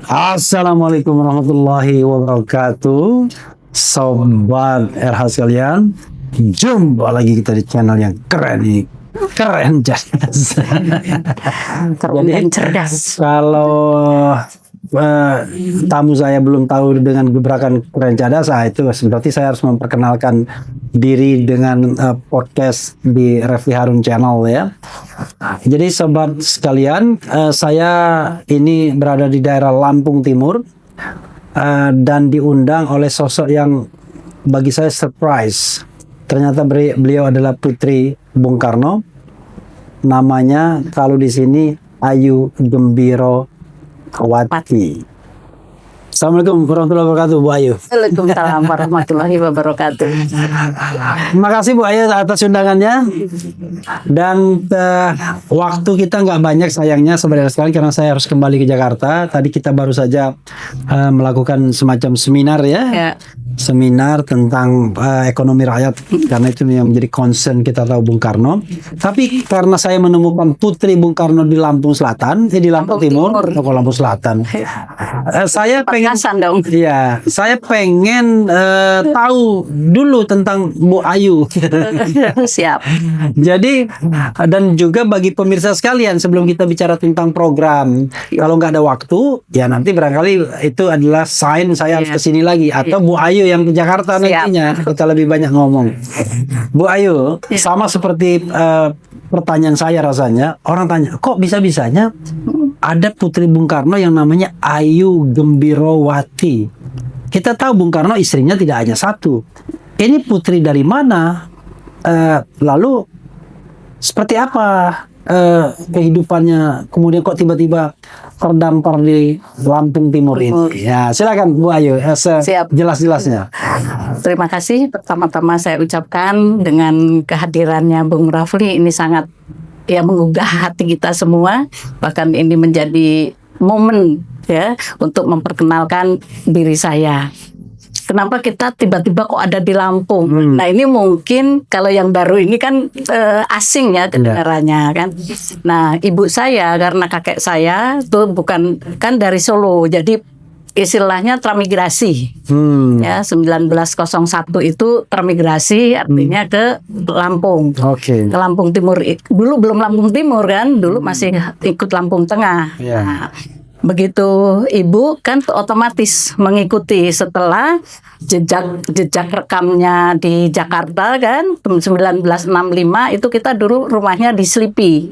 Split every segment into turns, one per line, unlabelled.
Assalamualaikum warahmatullahi wabarakatuh, sobat RH sekalian. Jumpa lagi kita di channel yang keren ini, keren cerdas. Jadi
cerdas.
Kalau tamu saya belum tahu dengan gebrakan keren cerdas, itu berarti saya harus memperkenalkan diri dengan podcast di Refli Harun Channel ya. Jadi sobat sekalian, saya ini berada di daerah Lampung Timur dan diundang oleh sosok yang bagi saya surprise. Ternyata beliau adalah putri Bung Karno. Namanya kalau di sini Ayu Gembiro Wati. Assalamualaikum warahmatullahi wabarakatuh, Bu Ayu.
Waalaikumsalam warahmatullahi wabarakatuh.
Terima kasih Bu Ayu atas undangannya. Dan waktu kita nggak banyak sayangnya sebenarnya sekali karena saya harus kembali ke Jakarta. Tadi kita baru saja melakukan semacam seminar ya. Seminar tentang ekonomi rakyat karena itu yang menjadi concern kita tahu Bung Karno. Tapi karena saya menemukan putri Bung Karno di Lampung Selatan, di Lampung Timur, Lampung Selatan. Saya pengen
dong.
Iya, saya pengen tahu dulu tentang Bu Ayu.
Siap.
Jadi dan juga bagi pemirsa sekalian sebelum kita bicara tentang program, kalau nggak ada waktu, ya nanti barangkali itu adalah sign saya harus kesini lagi atau Bu Ayu yang ke Jakarta nantinya kita lebih banyak ngomong. Bu Ayu, sama seperti pertanyaan saya rasanya, orang tanya, kok bisa-bisanya ada putri Bung Karno yang namanya Ayu Gembiro Wati. Kita tahu Bung Karno istrinya tidak hanya satu. Ini putri dari mana? Lalu seperti apa kehidupannya? Kemudian kok tiba-tiba terdampar di Lampung Timur ini? Ya, silakan Bu Ayu, jelas-jelasnya.
Terima kasih. Pertama-tama saya ucapkan dengan kehadirannya Bung Rafli ini sangat menggugah hati kita semua. Bahkan ini menjadi momen ya untuk memperkenalkan diri saya. Kenapa kita tiba-tiba kok ada di Lampung? Nah ini mungkin kalau yang baru ini kan asing ya kedengarannya kan. Nah ibu saya karena kakek saya tuh bukan kan dari Solo, jadi istilahnya transmigrasi. Ya 1901 itu transmigrasi artinya ke Lampung. Ke Lampung Timur. Dulu belum Lampung Timur kan, dulu masih ikut Lampung Tengah. Nah, begitu ibu kan otomatis mengikuti setelah jejak rekamnya di Jakarta kan 1965 itu kita dulu rumahnya di Slipi.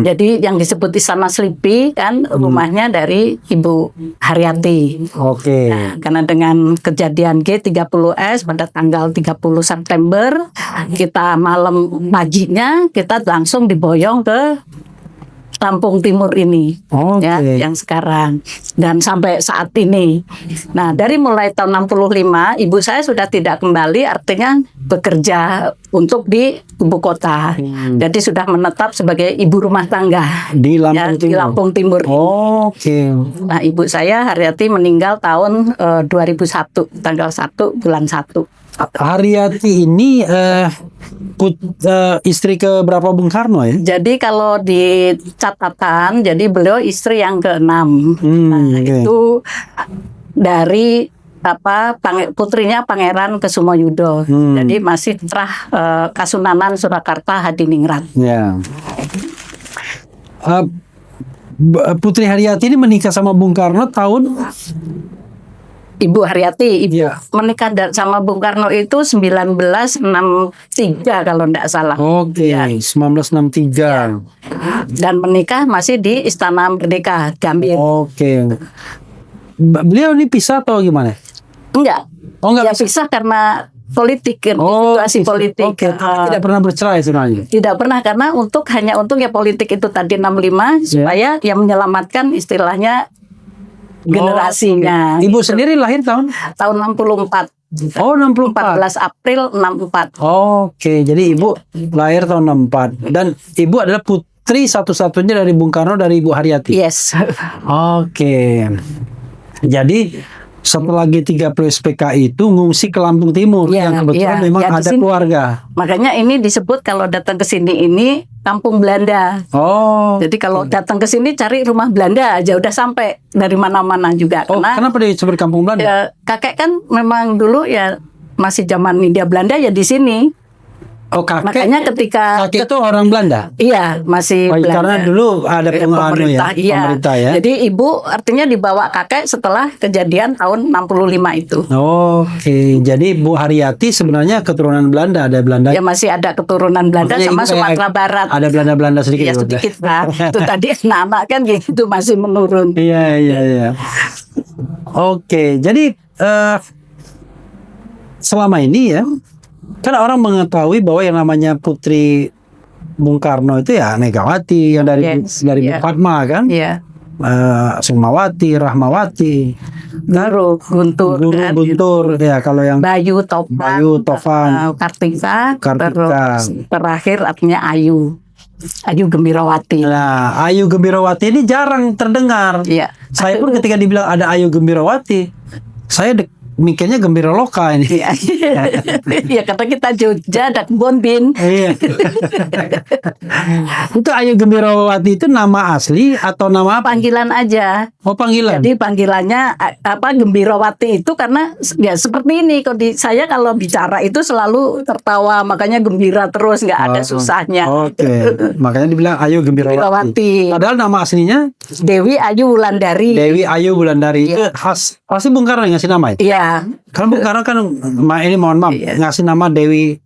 Jadi yang disebut Istana Slipi kan rumahnya dari Ibu Haryati. Nah, karena dengan kejadian G30S pada tanggal 30 September kita malam paginya kita langsung diboyong ke Lampung Timur ini ya yang sekarang dan sampai saat ini. Nah dari mulai tahun 65 ibu saya sudah tidak kembali, artinya bekerja untuk di ibu kota. Jadi sudah menetap sebagai ibu rumah tangga di Lampung Timur. Di Lampung Timur. Nah ibu saya Haryati meninggal tahun 2001 tanggal 1 bulan 1.
Haryati ini istri ke berapa Bung Karno ya? Jadi kalau di
catatan, jadi beliau istri yang ke-6. Itu dari putrinya Pangeran Kesumoyudo. Jadi masih terah Kasunanan Surakarta Hadiningrat.
Putri Haryati ini menikah sama Bung Karno tahun
Ibu Haryati, menikah sama Bung Karno itu 1963 kalau tidak salah.
1963.
Dan menikah masih di Istana Merdeka, Gambir.
Beliau ini pisah atau gimana?
Enggak. Enggak pisah karena politik, situasi politik.
Tidak pernah bercerai sebenarnya.
Tidak pernah karena hanya untuk politik itu tadi 65 supaya yang menyelamatkan istilahnya generasinya.
Ibu sendiri lahir tahun
64.
64.
14 April 64.
Jadi ibu lahir tahun 64 dan ibu adalah putri satu-satunya dari Bung Karno dari Ibu Haryati.
Yes.
Jadi setelah G30 SPKI itu ngungsi ke Lampung Timur
Iya,
yang kebetulan
iya,
memang
ya, di
ada
sini.
keluarga.
Makanya ini disebut kalau datang ke sini ini kampung Belanda.
Oh.
Jadi kalau datang ke sini cari rumah Belanda aja udah sampai dari mana-mana juga.
Oh,
Karena
kenapa disebut kampung Belanda?
ya, kakek kan memang dulu ya masih zaman Hindia Belanda ya di sini.
Oh, kakek.
Makanya ketika
Kakek itu orang Belanda.
iya masih
Oh,
Belanda.
karena dulu ada
Pemerintah, iya.
pemerintah ya.
Jadi ibu artinya dibawa kakek setelah kejadian tahun 65 itu.
Oke, jadi Bu Haryati sebenarnya keturunan Belanda, ada Belanda.
Ya masih ada keturunan Belanda
Maksudnya
sama
ibu kayak
Sumatera Barat.
Ada Belanda sedikit.
Ya
Bu.
sedikit lah. Itu tadi anak-anak kan gitu masih menurun.
Iya. Oke, jadi selama ini ya, kan orang mengetahui bahwa yang namanya Putri Bung Karno itu ya Megawati, yang dari
Yes,
Bung
iya.
Fatma kan,
Iya.
Sukmawati, Rahmawati,
Guru, Guntur,
Guru
kan,
Guntur, ya kalau yang
Bayu, Topan, Kartika,
Kartika.
terus terakhir artinya Ayu Gembirawati.
Nah, Ayu Gembirawati ini jarang terdengar.
Iya.
Saya pun ketika dibilang ada Ayu Gembirawati, saya mikirnya Gembira Loka ini.
Iya. Ya kata kita Jogja dan Bonbin.
Iya. Itu Ayu Gembirawati itu nama asli atau nama apa?
Panggilan aja.
Oh, panggilan.
Jadi panggilannya Gembirawati itu karena ya seperti ini saya kalau bicara itu selalu tertawa makanya gembira terus nggak ada susahnya.
Oke. Makanya dibilang Ayu Gembirawati.
Gembirawati.
Padahal nama aslinya
Dewi Ayu Wulandari.
Dewi Ayu Wulandari.
Iya.
Itu pasti Bung Karno yang ngasih nama itu.
Iya.
Kan Bung Karno kan ini mohon maaf
Iya.
ngasih nama Dewi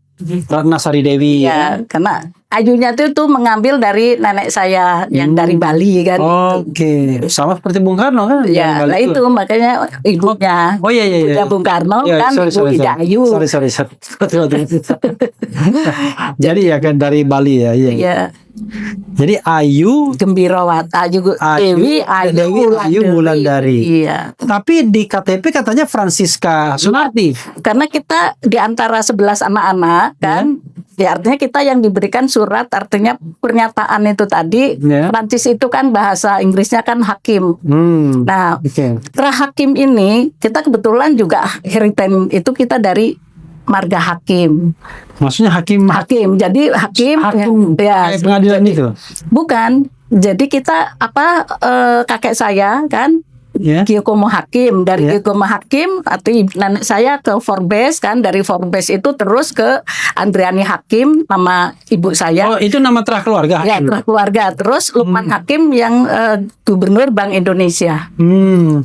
Ratnasari Dewi.
Ya, karena Ayunya itu mengambil dari nenek saya yang dari Bali kan.
Oke, sama seperti Bung Karno kan?
Ya,
Dari Bali
lah
itu.
itu makanya ibunya.
Oh iya.
Ibunya Bung Karno
Ya,
kan Ibu Ida Ayu.
Sorry. Betul. Jadi ya kan dari Bali ya. Iya.
Iya.
Jadi Ayu
Gembirawati, Dewi
Ayu Wulandari.
Iya.
Tapi di KTP katanya Francisca Sunarti.
Karena kita di antara 11 anak-anak kan, ya artinya kita yang diberikan surat artinya pernyataan itu tadi.
Ya.
Prancis itu kan bahasa Inggrisnya kan hakim. Nah,
Oke.
Hakim ini kita kebetulan juga heritage itu kita dari marga hakim.
Maksudnya hakim
Jadi hakim ya
kayak pengadilan itu.
bukan. Jadi kita kakek saya kan
Ya.
Giacomo Hakim, dari
Ya.
Giacomo Hakim arti nenek saya ke Forbes kan, dari Forbes itu terus ke Andriani Hakim nama ibu saya.
Oh, itu nama terah keluarga.
Ya,
Hakim.
keluarga. Terus Lukman Hakim yang gubernur Bank Indonesia.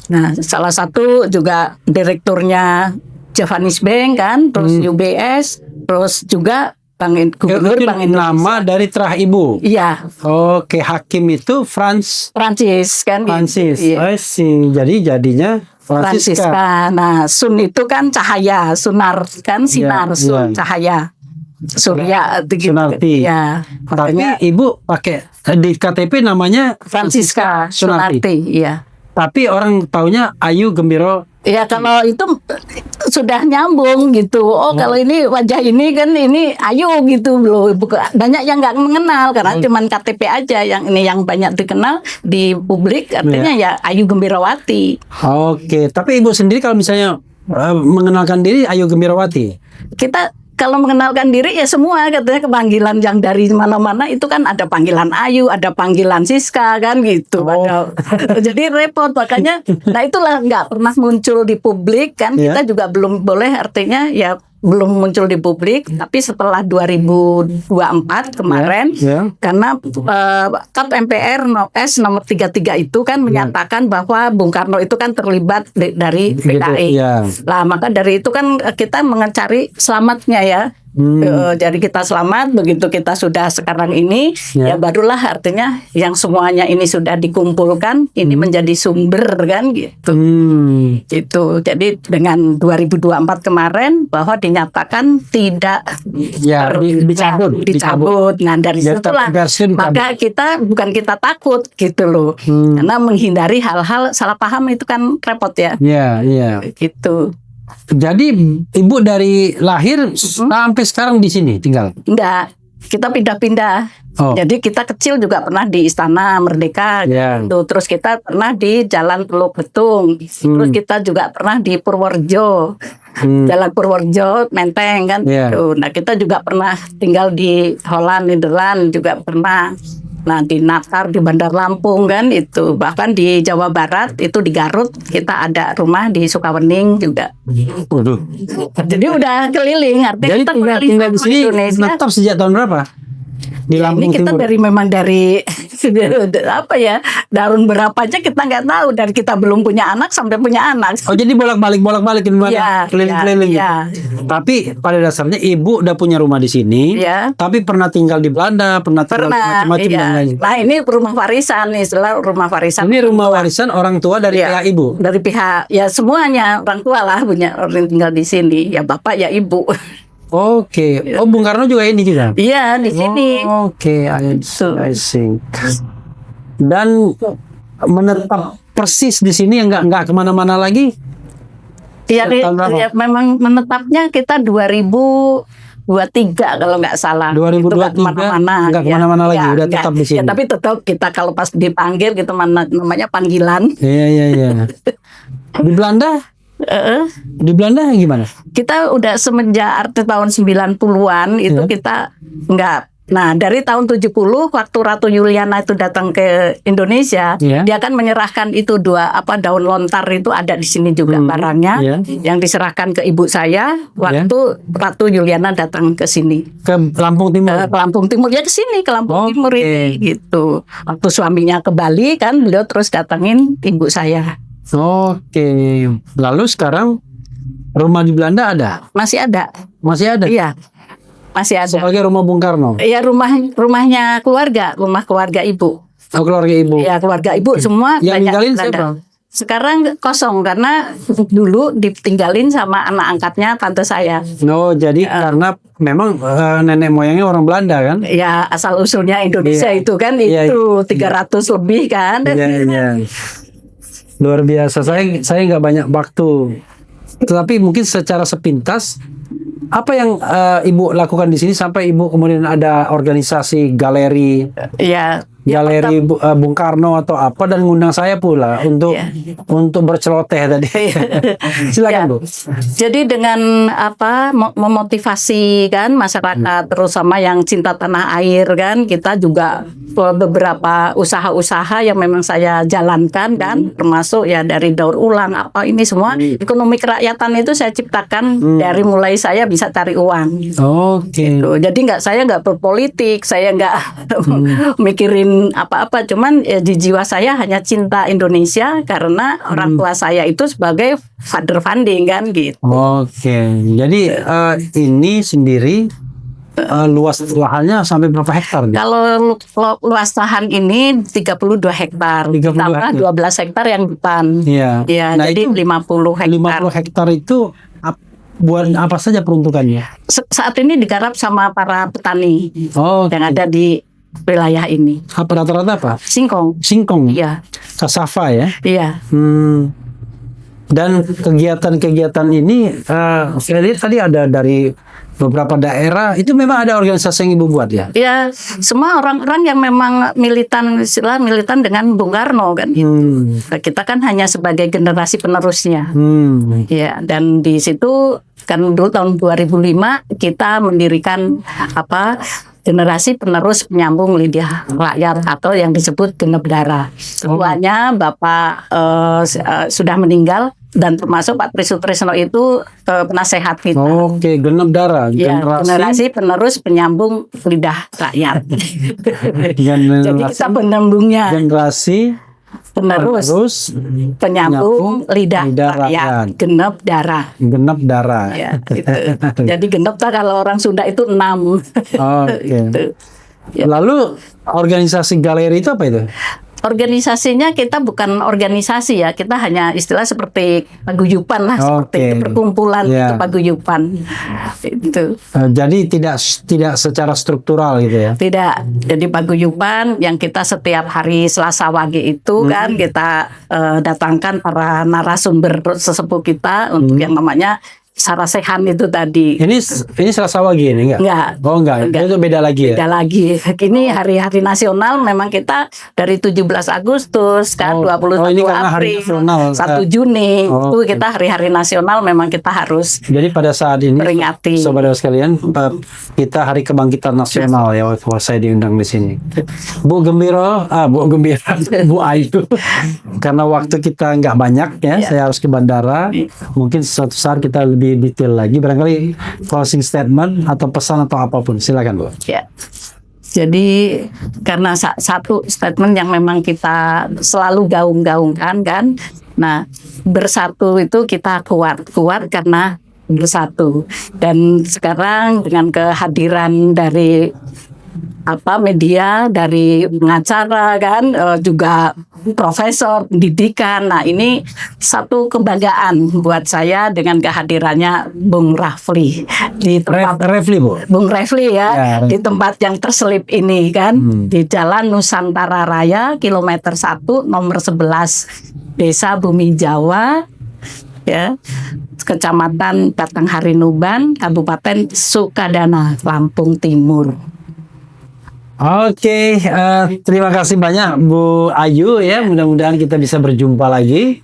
Nah, salah satu juga direkturnya Javanese Bank kan, terus UBS, terus juga Gubernur
Itu
Bank Indonesia.
nama dari terah ibu.
Iya,
Oke, hakim itu
Prancis kan.
Francis.
Iya.
I see. Jadi jadinya Francisca.
Francisca. Nah, Sun itu kan cahaya, Sunar kan sinar,
Iya,
Sun
iya.
cahaya. Surya gitu.
Sunarti.
Ya,
Tapi
makanya
ibu pakai di KTP namanya
Francisca
Sunarti.
Sunarti, iya.
Tapi orang taunya Ayu Gembiro.
Ya kalau itu sudah nyambung gitu. Oh kalau ini wajah ini kan ini Ayu gitu loh. Banyak yang nggak mengenal karena cuman KTP aja yang ini yang banyak dikenal di publik artinya ya Ayu Gembirawati.
Oke, tapi ibu sendiri kalau misalnya mengenalkan diri Ayu Gembirawati.
Kita kalau mengenalkan diri ya semua katanya panggilan yang dari mana-mana itu kan ada panggilan Ayu, ada panggilan Siska kan gitu. Jadi repot makanya. Nah itulah nggak pernah muncul di publik kan.
Yeah.
Kita juga belum boleh artinya ya belum muncul di publik. Tapi setelah 2024 kemarin karena KAP MPR S nomor 33 itu kan menyatakan bahwa Bung Karno itu kan terlibat dari PKI. Lah maka dari itu kan kita mencari selamatnya ya. Jadi kita selamat begitu kita sudah sekarang ini ya barulah artinya yang semuanya ini sudah dikumpulkan ini menjadi sumber kan gitu. Gitu. Jadi dengan 2024 kemarin bahwa dinyatakan tidak dicabut. Nah dari situlah maka kita bukan kita takut gitu loh. Karena menghindari hal-hal salah paham itu kan repot ya.
Iya.
Gitu.
Jadi ibu dari lahir sampai sekarang di sini tinggal?
Enggak. kita pindah-pindah.
Oh.
Jadi kita kecil juga pernah di Istana Merdeka,
Ya.
gitu. Terus kita pernah di Jalan Teluk Betung, terus kita juga pernah di Purworejo, Jalan Purworejo, Menteng kan.
Ya.
Gitu. Nah kita juga pernah tinggal di Holland, Nederland juga pernah. Nah di Natar, di Bandar Lampung kan itu. Bahkan di Jawa Barat itu di Garut kita ada rumah di Sukawening juga.
Waduh.
Jadi udah keliling, artinya
Jadi
kita
tinggal di sini
Indonesia.
menetap sejak tahun berapa? Di
Ya,
Lampung
ini kita
Timur.
dari apa ya, darun berapa aja kita nggak tahu, dari kita belum punya anak sampai punya anak.
Oh, jadi bolak-balik gimana?
Ya,
Keliling-keliling.
ya,
gitu. Tapi pada dasarnya ibu udah punya rumah di sini.
Ya.
Tapi pernah tinggal di Belanda, pernah tinggal
Pernah,
macam-macam
iya.
dan lain.
Nah ini rumah warisan, istilah rumah warisan.
Ini rumah warisan orang tua dari
Ya,
pihak ibu.
dari pihak ya semuanya orang tua lah punya orang tinggal di sini, ya bapak ya ibu.
Oke. Oh, Bung Karno juga ini juga.
Iya di sini.
Oke, I see. Dan menetap persis di sini yang nggak kemana-mana lagi.
Iya,
tahun berapa?
ya, memang menetapnya kita 2023 kalau nggak salah.
2023
Itu nggak kemana-mana.
nggak
Ya,
kemana-mana lagi,
ya,
udah
nggak.
tetap di sini.
Ya, tapi tetap kita kalau pas dipanggil gitu namanya panggilan.
Iya. Di Belanda? Di Belanda gimana?
Kita udah semenjak tahun 90-an itu
Ya.
kita nggak. Nah dari tahun 70 waktu Ratu Juliana itu datang ke Indonesia,
Ya.
dia kan menyerahkan itu daun lontar itu ada di sini juga barangnya,
Ya.
yang diserahkan ke ibu saya waktu Ratu Juliana datang ke sini.
Ke Lampung Timur.
Ke Lampung Timur ya, ke sini ke Lampung
Oke.
Timur ini gitu. Waktu suaminya ke Bali kan beliau terus datangin ibu saya.
Oke. Lalu sekarang rumah di Belanda ada?
Masih ada.
Masih ada?
Iya. Masih ada.
Sebagai rumah Bung Karno?
Iya, rumah keluarga ibu.
Oh, keluarga ibu?
Ya keluarga ibu semua
Yang
banyak
ninggalin
Belanda.
siapa?
Sekarang kosong karena dulu ditinggalin sama anak angkatnya tante saya.
No, jadi karena memang nenek moyangnya orang Belanda kan?
Ya asal usulnya Indonesia
Iya.
itu kan
Iya,
itu 300 lebih kan.
Iya. Luar biasa. Saya nggak banyak waktu. Tetapi mungkin secara sepintas, apa yang ibu lakukan di sini sampai ibu kemudian ada organisasi galeri
Iya.
Bung Karno atau apa dan ngundang saya pula untuk
Iya.
untuk berceloteh tadi. Silakan
Ya.
Bu.
Jadi dengan memotivasi kan masyarakat terutama yang cinta tanah air kan, kita juga beberapa usaha-usaha yang memang saya jalankan kan, termasuk ya dari daur ulang apa ini semua ekonomi kerakyatan itu saya ciptakan dari mulai saya bisa cari uang.
Oke.
Tuh, jadi saya nggak berpolitik, saya nggak mikirin apa-apa, cuman ya, di jiwa saya hanya cinta Indonesia karena orang tua saya itu sebagai father funding kan gitu.
Oke. Jadi ini sendiri luas lahannya sampai berapa hektar? nih?
Kalau luas lahan ini 32 hektar,
32
ditambah
hektar.
12 hektar yang hutan.
Iya.
Ya,
Nah,
jadi
itu
50 hektar.
50 hektar itu buat apa saja peruntukannya?
Saat ini digarap sama para petani
Oh,
yang ada di wilayah ini.
apa rata-rata apa?
Singkong.
Singkong,
Iya,
cassava ya.
iya.
Dan kegiatan-kegiatan ini saya lihat tadi ada dari beberapa daerah, itu memang ada organisasi yang ibu buat ya?
Ya, semua orang-orang yang memang militan dengan Bung Karno kan. Kita kan hanya sebagai generasi penerusnya. Ya, dan di situ kan dulu tahun 2005 kita mendirikan generasi penerus penyambung lidah rakyat atau yang disebut genep darah. Ketuanya Bapak sudah meninggal dan termasuk Pak Trisutrisno itu penasehat kita.
Oke, genep darah,
Ya, generasi penerus penyambung lidah rakyat. Jadi kita penyambungnya
generasi
penerus penyambung lidah rakyat, genep darah.
Genep darah.
Ya, gitu. Jadi genep kalau orang Sunda itu 6.
Oke.
Gitu. Ya.
Lalu organisasi galeri itu apa itu?
Organisasinya kita bukan organisasi ya, kita hanya istilah seperti paguyuban lah, seperti itu, perkumpulan itu paguyuban itu.
Jadi tidak secara struktural gitu ya?
Tidak, jadi paguyuban yang kita setiap hari Selasa Wage itu kan kita datangkan para narasumber sesepuh kita untuk yang namanya Sarasehan itu tadi.
Ini Selasa-Wage ini enggak?
Enggak.
Oh enggak. Itu beda lagi ya.
Beda lagi. Ini hari-hari nasional memang kita dari 17 Agustus kan,
Oh,
21
ini karena hari
April,
nasional.
1 Juni.
Oh,
Itu kita hari-hari nasional memang kita harus
Jadi pada saat ini,
peringati.
sobat sekalian, kita Hari Kebangkitan Nasional ya waktu saya diundang di sini. Bu Gembira, Bu Ayu. Karena waktu kita nggak banyak ya, saya harus ke bandara. Mungkin suatu saat kita lebih detail lagi. Barangkali closing statement atau pesan atau apapun, silakan Bu.
Ya. Jadi karena satu statement yang memang kita selalu gaung-gaungkan kan. Nah, bersatu itu kita kuat karena bersatu. Dan sekarang dengan kehadiran dari media, dari pengacara kan, juga profesor pendidikan. Nah, ini satu kebanggaan buat saya dengan kehadirannya Bung Rafli di tempat
Refli Bu.
Bung Refli ya,
Ya.
di tempat yang terselip ini kan, di Jalan Nusantara Raya kilometer 1 nomor 11 Desa Bumi Jawa ya, Kecamatan Batanghari Nuban, Kabupaten Sukadana, Lampung Timur.
Oke, terima kasih banyak Bu Ayu ya. Mudah-mudahan kita bisa berjumpa lagi.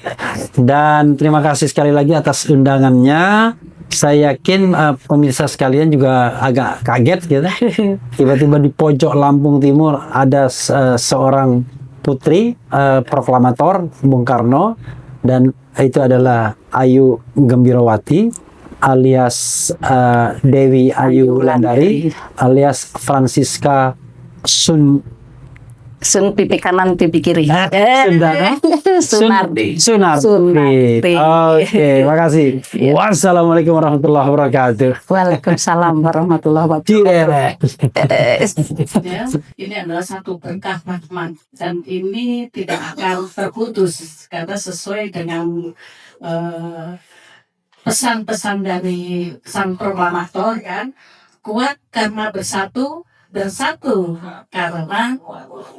Dan terima kasih sekali lagi atas undangannya. Saya yakin pemirsa sekalian juga agak kaget gitu. Tiba-tiba di pojok Lampung Timur ada seorang putri proklamator Bung Karno, dan itu adalah Ayu Gembirawati alias Dewi Ayu Wulandari alias Francisca
Sun pipi kanan pipi kiri. Sunardi.
Sunardi. Oke, makasih. Wassalamualaikum warahmatullahi wabarakatuh.
Waalaikumsalam warahmatullahi wabarakatuh. Ini adalah satu berkah rahmat dan ini tidak akan terputus karena sesuai dengan pesan-pesan dari sang proklamator kan, kuat karena bersatu dan satu karena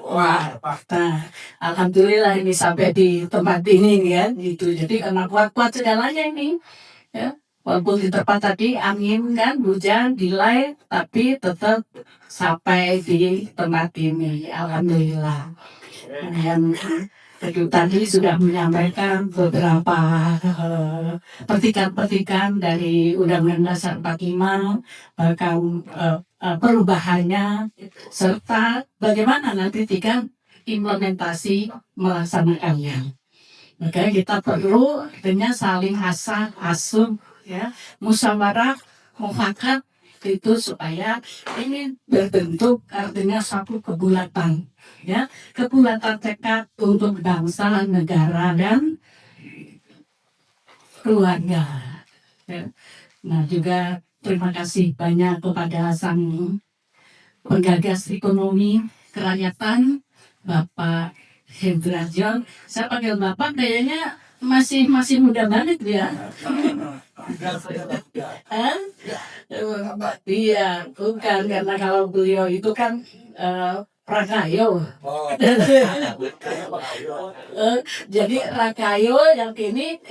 nah, alhamdulillah ini sampai di tempat ini kan gitu. Jadi karena kuat-kuat segalanya ini ya, walaupun di tempat tadi angin kan hujan delay tapi tetap sampai di tempat ini alhamdulillah. Dan tadi sudah menyampaikan beberapa petikan-petikan dari Undang-Undang Dasar 45, bahkan perubahannya, serta bagaimana nanti implementasi melaksanakannya. Maka kita perlu dengan saling asuh, ya, musyawarah, mufakat itu supaya ini berbentuk artinya satu kebulatan, ya, kebulatan tekad untuk bangsa, negara dan keluarga. Ya. Nah juga terima kasih banyak kepada sang penggagas ekonomi kerakyatan Bapak Hendra John. Saya panggil Bapak kayaknya masih muda banget dia. Iya, bukan karena kalau beliau itu kan Rakayo. Jadi Rakayo yang ini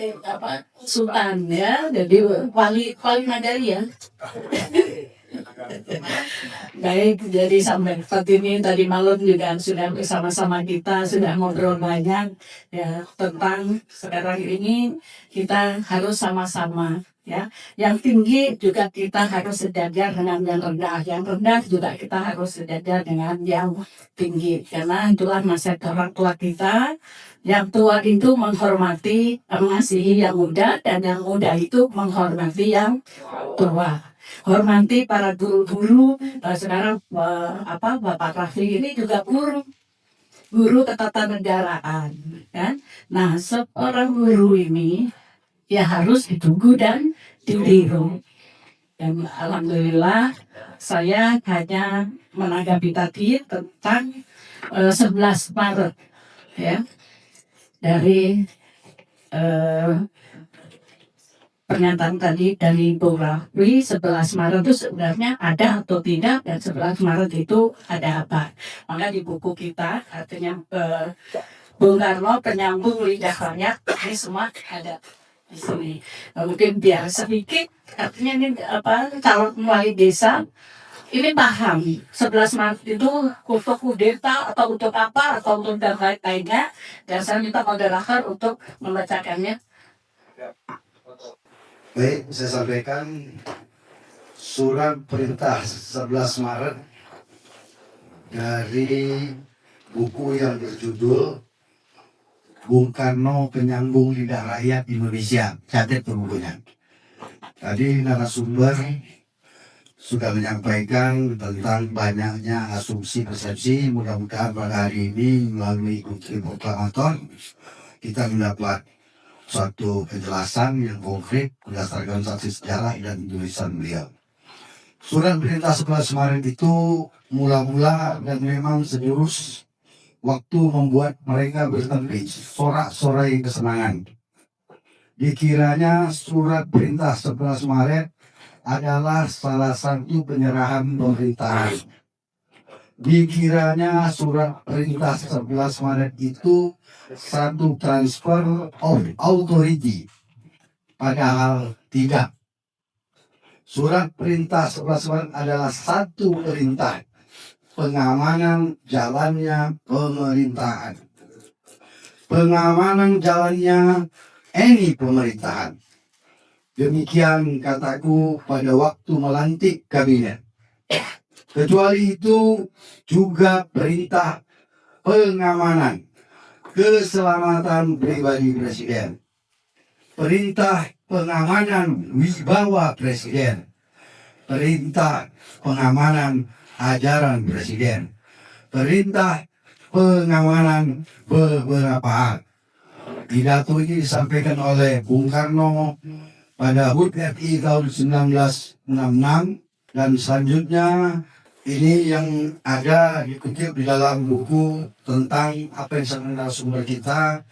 Sultan ya, jadi wali Nagari ya. Baik, jadi sampai saat ini tadi malam juga sudah bersama-sama kita sudah ngobrol banyak ya tentang sekarang ini kita harus sama-sama ya. Yang tinggi juga kita harus sejajar dengan yang rendah, yang rendah juga kita harus sejajar dengan yang tinggi. Karena itulah nasihat orang tua kita. Yang tua itu menghormati, mengasihi yang muda, dan yang muda itu menghormati yang tua. Hormati para guru-guru. Sekarang Bapak Rafli ini juga guru ketatanegaraan kan. Nah, seorang guru ini ya harus ditunggu dan ditiru. Dan alhamdulillah saya hanya menanggapi tadi tentang 11 Maret ya, dari pernyataan tadi dari Bung Rafli. 11 Maret itu sebenarnya ada atau tidak, dan 11 Maret itu ada apa. Maka di buku kita artinya Bung Karno Penyambung Lidah Rakyat, ini semua ada. di sini. Nah, mungkin biar sedikit, artinya ini calon wali desa ini paham 11 Maret itu untuk kudeta atau untuk apa atau untuk dan lain-lainnya, dan saya minta moderator untuk membacakannya.
Baik, saya sampaikan surat perintah 11 Maret dari buku yang berjudul Bung Karno Penyambung Lidah Rakyat Indonesia. Catat tuh bukunya. Tadi narasumber sudah menyampaikan tentang banyaknya asumsi persepsi. Mudah-mudahan pada hari ini melalui Kutri Proklamator kita mendapat suatu penjelasan yang konkret berdasarkan saksi sejarah dan tulisan beliau. Surat perintah 11 Maret itu mula-mula dan memang sejurus waktu membuat mereka bertepi sorak-sorai kesenangan. Dikiranya surat perintah 11 Maret adalah salah satu penyerahan pemerintahan. Dikiranya surat perintah 11 Maret itu satu transfer of authority. Padahal tidak. Surat perintah 11 Maret adalah satu perintah pengamanan jalannya pemerintahan. Pengamanan jalannya any pemerintahan. Demikian kataku pada waktu melantik kabinet. Kecuali itu juga perintah pengamanan keselamatan pribadi presiden. Perintah pengamanan wibawa presiden. Perintah pengamanan ajaran presiden. Perintah pengamanan beberapa hal. Pidato ini disampaikan oleh Bung Karno pada HUT RI tahun 1966 dan selanjutnya ini yang ada dikutip di dalam buku tentang apa yang sebenarnya sumber kita,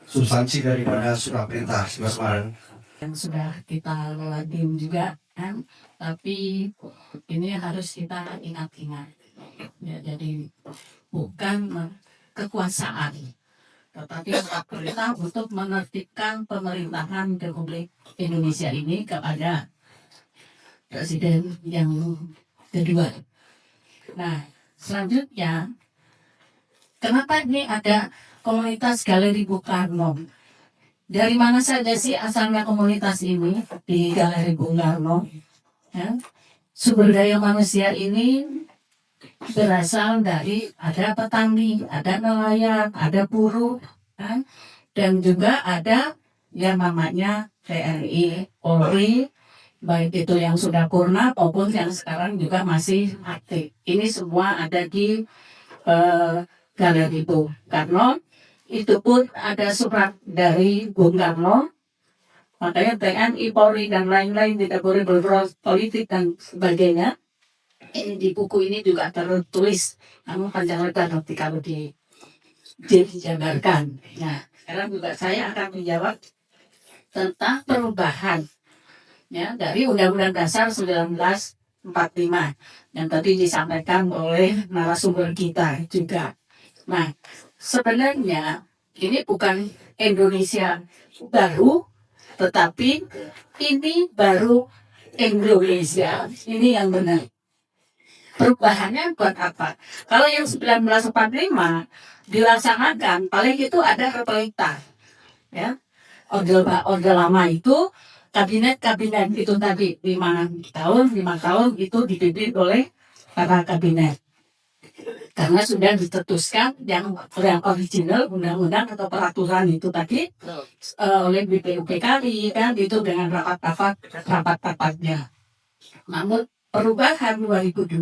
substansi daripada surat perintah 11 Maret.
Yang sudah kita ladin juga kan, tapi ini harus kita ingat-ingat. Ya, jadi bukan kekuasaan, tetapi pemerintah untuk menertibkan pemerintahan Republik Indonesia ini kepada presiden yang kedua. Nah, selanjutnya, kenapa ini ada komunitas Galeri Bung Karno? Dari mana saja sih asalnya komunitas ini di Galeri Bung Karno? Ya, sumber daya manusia ini berasal dari ada petani, ada nelayan, ada buruh, kan? Dan juga ada yang namanya TNI, Polri, baik itu yang sudah purna maupun yang sekarang juga masih aktif. Ini semua ada di Galeri Bung Karno. Itu pun ada surat dari Bung Karno. Makanya TNI, Polri, dan lain-lain tidak boleh berpolitik dan sebagainya. Ini di buku ini juga tertulis, namun panjang lebar nanti kalau dijabarkan. Nah, sekarang juga saya akan menjawab tentang perubahan ya dari Undang-Undang Dasar 1945 yang tadi disampaikan oleh narasumber kita juga. Nah, sebenarnya ini bukan Indonesia baru, tetapi ini baru Indonesia. Ini yang benar. Perubahannya buat apa? Kalau yang 1945 dilaksanakan, paling itu ada repelita. Ya, orde lama itu kabinet itu tadi 5 tahun itu dipimpin oleh para kabinet. Karena sudah ditetuskan yang original undang-undang atau peraturan itu tadi oleh BPUPKI kan itu dengan rapat-rapatnya. Namun perubahan 2002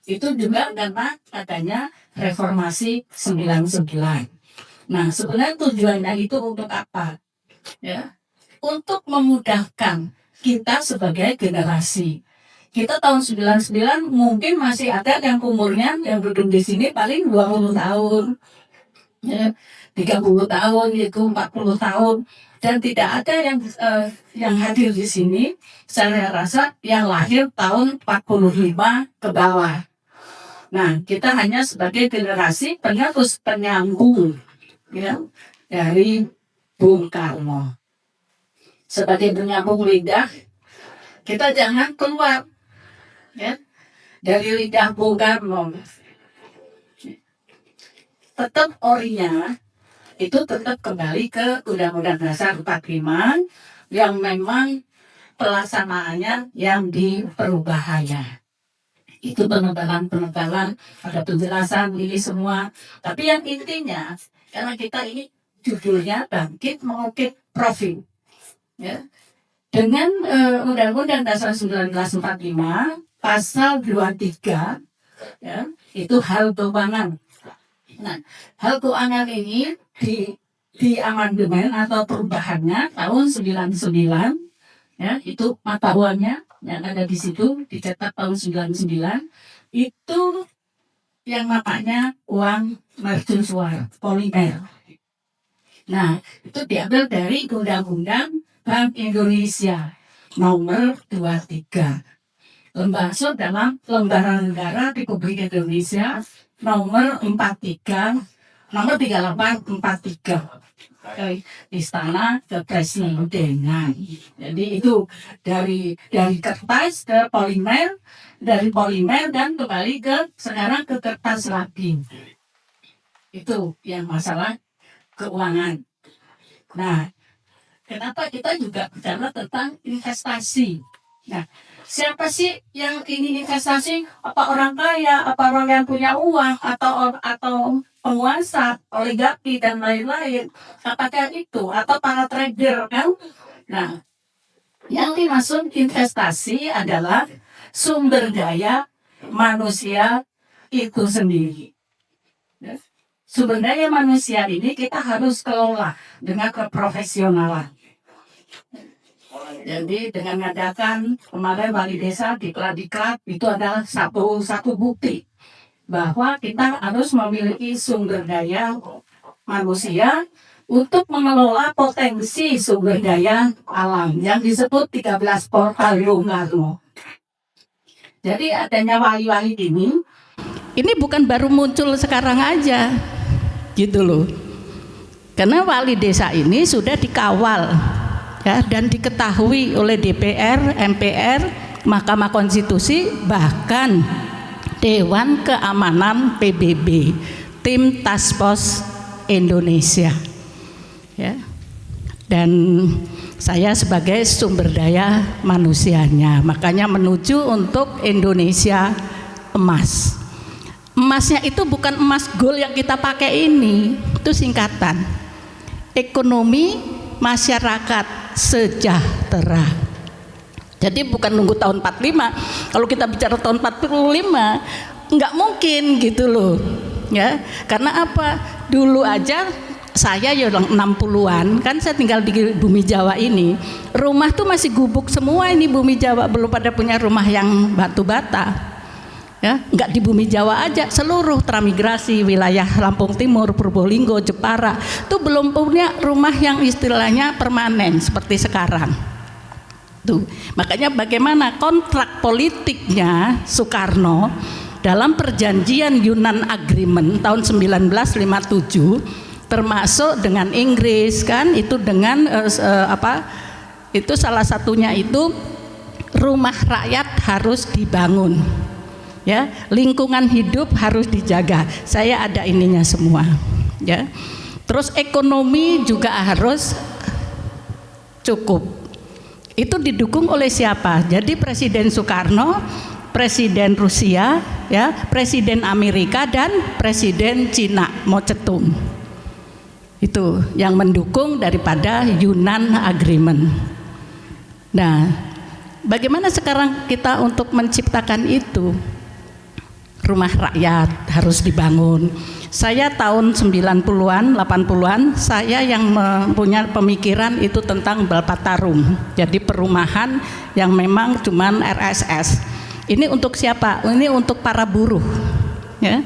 itu juga karena adanya reformasi 99. Nah, sebenarnya tujuannya itu untuk apa? Ya, untuk memudahkan kita sebagai generasi. Kita tahun 99 mungkin masih ada yang umurnya yang duduk di sini paling 20 tahun. Ya, 30 tahun itu 40 tahun dan tidak ada yang hadir di sini saya rasa yang lahir tahun 45 ke bawah. Nah, kita hanya sebagai generasi penerus penyambung ya dari Bung Karno. sebagai penyambung lidah, kita jangan keluar ya dari lidah Bung Karno. Tetap orinya itu tetap kembali ke Undang-Undang Dasar 45 yang memang pelaksanaannya yang di perubahannya. Itu penegalan, ada penjelasan ini semua. Tapi yang intinya, karena kita ini judulnya Bangkit Mengukir Profit. Ya. Dengan Undang-Undang Dasar 1945, pasal 23, ya, itu hal keuangan. Nah, hal keuangan ini di amandemen atau perubahannya tahun 99, ya, itu mata uangnya yang ada di situ dicetak tahun 99, itu yang namanya uang mercusuar polimer. Nah, itu diambil dari Undang-Undang Bank Indonesia nomor 23. Masuk dalam lembaran negara Republik Indonesia nomor 43, nomor 3843. Istana Kepresidenan. Jadi itu dari kertas ke polimer, dari polimer dan kembali ke sekarang ke kertas lagi. Itu yang masalah keuangan. Nah, kenapa kita juga bicara tentang investasi? Nah, siapa sih yang ini investasi? Apa orang kaya, apa orang yang punya uang, atau penguasa, oligarki dan lain-lain? Apakah itu? Atau para trader kan? Nah, yang dimaksud investasi adalah sumber daya manusia itu sendiri. Sumber daya manusia ini kita harus kelola dengan keprofesionalan. Jadi dengan mengadakan kemarin wali desa diklat itu adalah satu bukti bahwa kita harus memiliki sumber daya manusia untuk mengelola potensi sumber daya alam yang disebut 13 portal Bung Karno. Jadi adanya wali-wali ini bukan baru muncul sekarang aja, gitu loh. Karena wali desa ini sudah dikawal ya, dan diketahui oleh DPR, MPR, Mahkamah Konstitusi, bahkan Dewan Keamanan PBB, tim Task Force Indonesia. Ya. Dan saya sebagai sumber daya manusianya, makanya menuju untuk Indonesia emas. Emasnya itu bukan emas gold yang kita pakai ini, itu singkatan. Ekonomi masyarakat sejahtera. Jadi bukan nunggu tahun 45. Kalau kita bicara tahun 45, nggak mungkin gitu loh. Ya, karena apa? Dulu aja saya ya 60-an, kan saya tinggal di bumi Jawa ini. Rumah tuh masih gubuk semua ini bumi Jawa, belum pada punya rumah yang batu bata. Ya, nggak di bumi Jawa aja, seluruh transmigrasi wilayah Lampung Timur, Purbolinggo, Jepara itu belum punya rumah yang istilahnya permanen seperti sekarang. Tuh, makanya bagaimana kontrak politiknya Soekarno dalam perjanjian Yunan Agreement tahun 1957 termasuk dengan Inggris kan, itu dengan itu salah satunya itu rumah rakyat harus dibangun. Ya, lingkungan hidup harus dijaga. Saya ada ininya semua, ya. Terus ekonomi juga harus cukup. Itu didukung oleh siapa? Jadi Presiden Soekarno, Presiden Rusia, ya, Presiden Amerika dan Presiden Cina Mao Zedong. Itu yang mendukung daripada Yunan Agreement. Nah, bagaimana sekarang kita untuk menciptakan itu? Rumah rakyat harus dibangun. Saya tahun 90-an, 80-an, saya yang punya pemikiran itu tentang Balpatarum. Jadi perumahan yang memang cuman RSS. Ini untuk siapa? Ini untuk para buruh. Ya.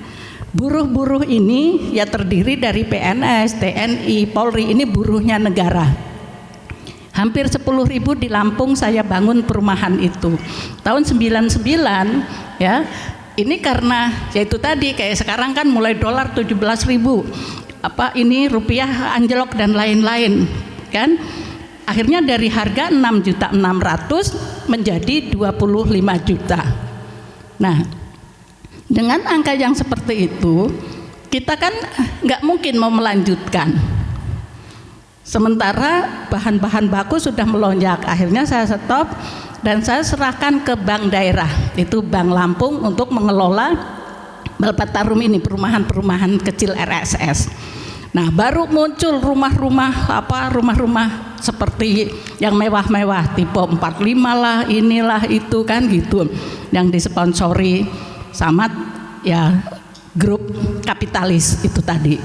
Buruh-buruh ini ya terdiri dari PNS, TNI, Polri, ini buruhnya negara. Hampir 10.000 di Lampung saya bangun perumahan itu. Tahun 99 ya. Ini karena yaitu tadi kayak sekarang kan mulai dolar 17.000, ini rupiah anjlok dan lain-lain kan. akhirnya dari harga 6.600.000 menjadi 25 juta. Nah, dengan angka yang seperti itu, kita kan nggak mungkin mau melanjutkan. Sementara bahan-bahan baku sudah melonjak, akhirnya saya stop dan saya serahkan ke bank daerah, itu Bank Lampung, untuk mengelola Balpatarum ini, perumahan-perumahan kecil RSS. Nah, baru muncul rumah-rumah seperti yang mewah-mewah, tipe 45 lah, inilah itu kan gitu, yang disponsori sama ya grup kapitalis itu tadi.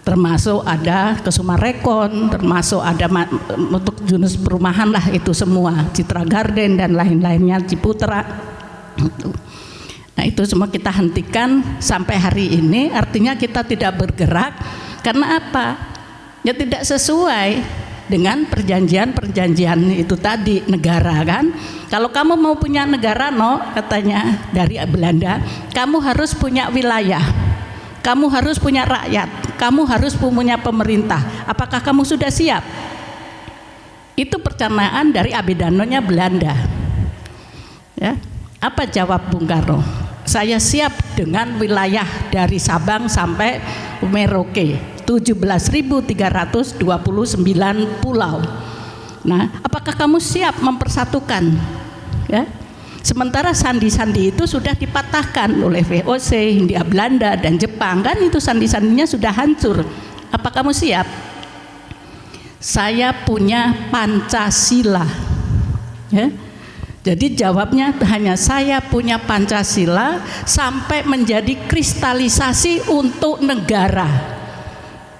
Termasuk ada Kesumarekon, termasuk ada untuk jenis perumahan lah itu semua, Citra Garden dan lain-lainnya, Ciputra. Nah, itu semua kita hentikan sampai hari ini, artinya kita tidak bergerak. Karena apa? Ya tidak sesuai dengan perjanjian-perjanjian itu tadi negara kan. Kalau kamu mau punya negara, no, katanya dari Belanda, kamu harus punya wilayah, kamu harus punya rakyat, kamu harus punya pemerintah. Apakah kamu sudah siap? Itu perencanaan dari Abedanonya Belanda. Ya, apa jawab Bung Karno? Saya siap dengan wilayah dari Sabang sampai Merauke, 17.329 pulau. Nah, apakah kamu siap mempersatukan? Ya, sementara sandi-sandi itu sudah dipatahkan oleh VOC, Hindia Belanda dan Jepang kan, itu sandi-sandinya sudah hancur. Apa kamu siap? Saya punya Pancasila. Ya. Jadi jawabnya hanya saya punya Pancasila sampai menjadi kristalisasi untuk negara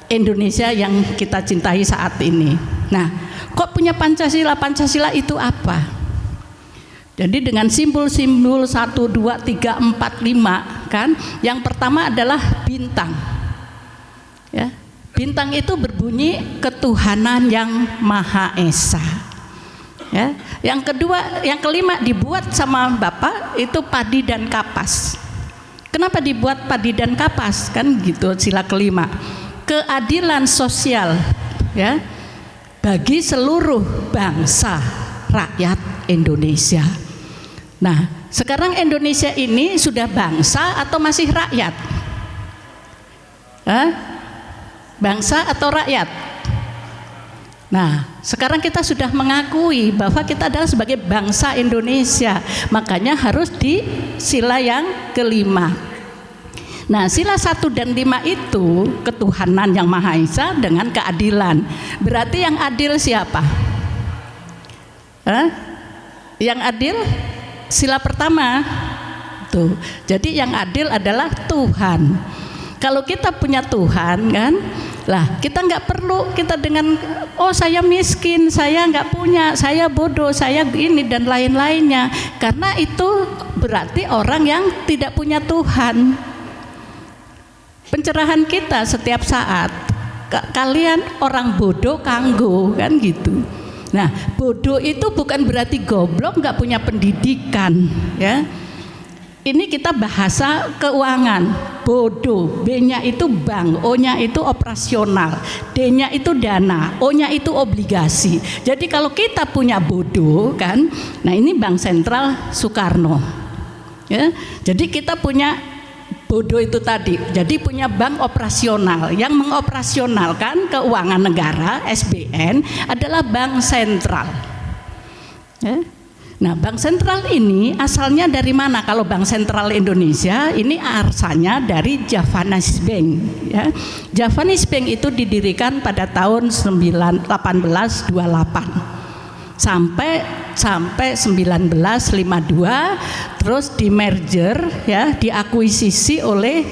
Indonesia yang kita cintai saat ini. Nah, kok punya Pancasila? Pancasila itu apa? Jadi dengan simbol-simbol 1, 2, 3, 4, 5 kan. Yang pertama adalah bintang. Ya. Bintang itu berbunyi ketuhanan yang Maha Esa. Ya. Yang kedua, yang kelima dibuat sama Bapak itu padi dan kapas. Kenapa dibuat padi dan kapas? Kan gitu, sila kelima. Keadilan sosial ya bagi seluruh bangsa rakyat Indonesia. Nah, sekarang Indonesia ini sudah bangsa atau masih rakyat? Bangsa atau rakyat? Nah, sekarang kita sudah mengakui bahwa kita adalah sebagai bangsa Indonesia, makanya harus di sila yang kelima. Nah, sila 1 dan 5 itu ketuhanan yang Maha Esa dengan keadilan. Berarti yang adil siapa? Yang adil sila pertama tuh. Jadi yang adil adalah Tuhan. Kalau kita punya Tuhan kan, lah kita nggak perlu kita dengan saya miskin, saya nggak punya, saya bodoh, saya ini dan lain-lainnya, karena itu berarti orang yang tidak punya Tuhan. Pencerahan kita setiap saat, kalian orang bodoh kanggo kan gitu. Nah, bodoh itu bukan berarti goblok, nggak punya pendidikan ya. Ini kita bahasa keuangan. Bodoh, B-nya itu bank, O-nya itu operasional, D-nya itu dana, O-nya itu obligasi. Jadi kalau kita punya bodoh kan, nah ini Bank Sentral Soekarno. Ya, jadi kita punya bodoh itu tadi. Jadi punya bank operasional yang mengoperasionalkan keuangan negara, SBN adalah Bank Sentral. Ya. Nah, Bank Sentral ini asalnya dari mana? Kalau Bank Sentral Indonesia ini asalnya dari Javanese Bank ya. Javanese Bank itu didirikan pada tahun 1828 sampai 1952, terus di merger ya, diakuisisi oleh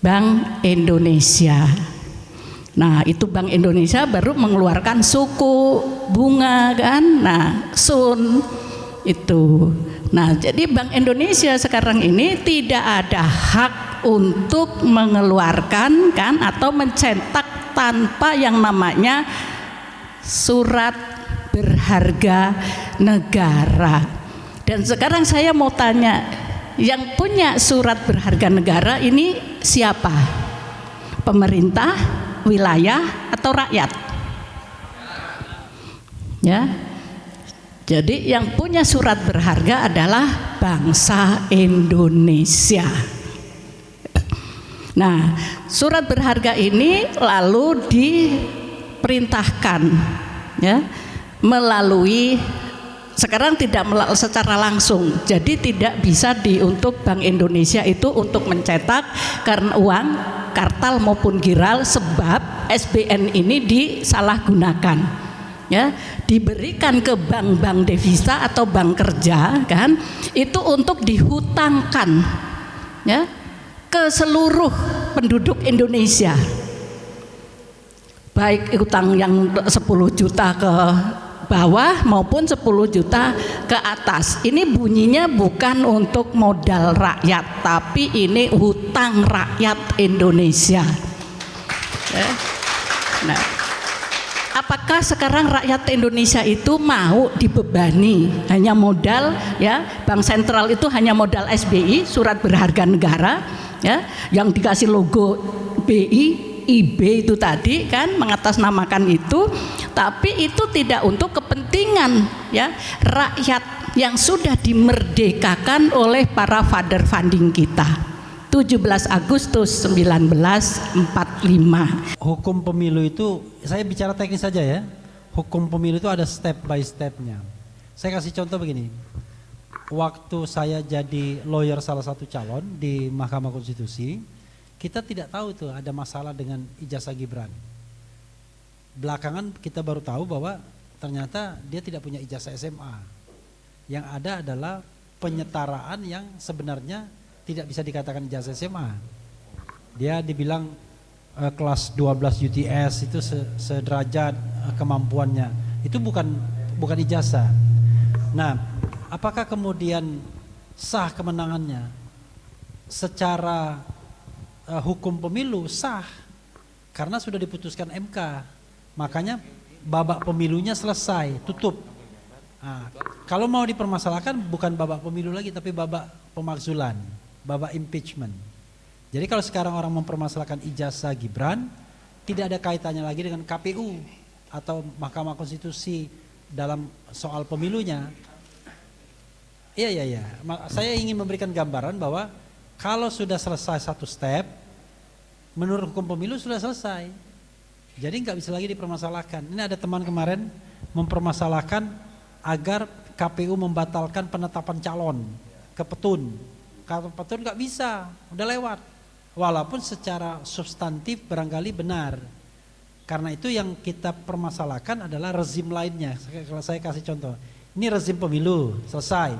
Bank Indonesia. Nah, itu Bank Indonesia baru mengeluarkan suku bunga kan, nah SUN itu. Nah, jadi Bank Indonesia sekarang ini tidak ada hak untuk mengeluarkan kan atau mencetak tanpa yang namanya surat berharga negara. Dan sekarang saya mau tanya, yang punya surat berharga negara ini siapa? Pemerintah, wilayah, atau rakyat? Ya. Jadi yang punya surat berharga adalah bangsa Indonesia. Nah, surat berharga ini lalu diperintahkan ya melalui, sekarang tidak secara langsung, jadi tidak bisa untuk Bank Indonesia itu untuk mencetak karena uang kartal maupun giral, sebab SBN ini disalahgunakan ya, diberikan ke bank-bank devisa atau bank kerja kan, itu untuk dihutangkan ya ke seluruh penduduk Indonesia, baik utang yang 10 juta ke bawah maupun 10 juta ke atas. Ini bunyinya bukan untuk modal rakyat, tapi ini hutang rakyat Indonesia. Nah, apakah sekarang rakyat Indonesia itu mau dibebani hanya modal ya, Bank Sentral itu hanya modal SBI, surat berharga negara ya, yang dikasih logo BI IB itu tadi kan, mengatasnamakan itu, tapi itu tidak untuk kepentingan ya rakyat yang sudah dimerdekakan oleh para father funding kita. 17 Agustus 1945.
Hukum pemilu itu, saya bicara teknis saja ya. Hukum pemilu itu ada step by stepnya. Saya kasih contoh begini. Waktu saya jadi lawyer salah satu calon di Mahkamah Konstitusi, kita tidak tahu tuh ada masalah dengan ijazah Gibran. Belakangan kita baru tahu bahwa ternyata dia tidak punya ijazah SMA. Yang ada adalah penyetaraan yang sebenarnya tidak bisa dikatakan ijazah SMA. Dia dibilang kelas 12 UTS itu sederajat kemampuannya. Itu bukan ijazah. Nah, apakah kemudian sah kemenangannya? Secara hukum pemilu sah karena sudah diputuskan MK, makanya babak pemilunya selesai, tutup. Nah, kalau mau dipermasalahkan bukan babak pemilu lagi tapi babak pemakzulan, babak impeachment. Jadi kalau sekarang orang mempermasalahkan ijazah Gibran, tidak ada kaitannya lagi dengan KPU atau Mahkamah Konstitusi dalam soal pemilunya. Iya. Saya ingin memberikan gambaran bahwa kalau sudah selesai satu step, menurut hukum pemilu sudah selesai. Jadi nggak bisa lagi dipermasalahkan. Ini ada teman kemarin mempermasalahkan agar KPU membatalkan penetapan calon ke Petun. Kalau Petun nggak bisa, udah lewat. Walaupun secara substantif barangkali benar. Karena itu yang kita permasalahkan adalah rezim lainnya. Kalau saya kasih contoh, ini rezim pemilu selesai.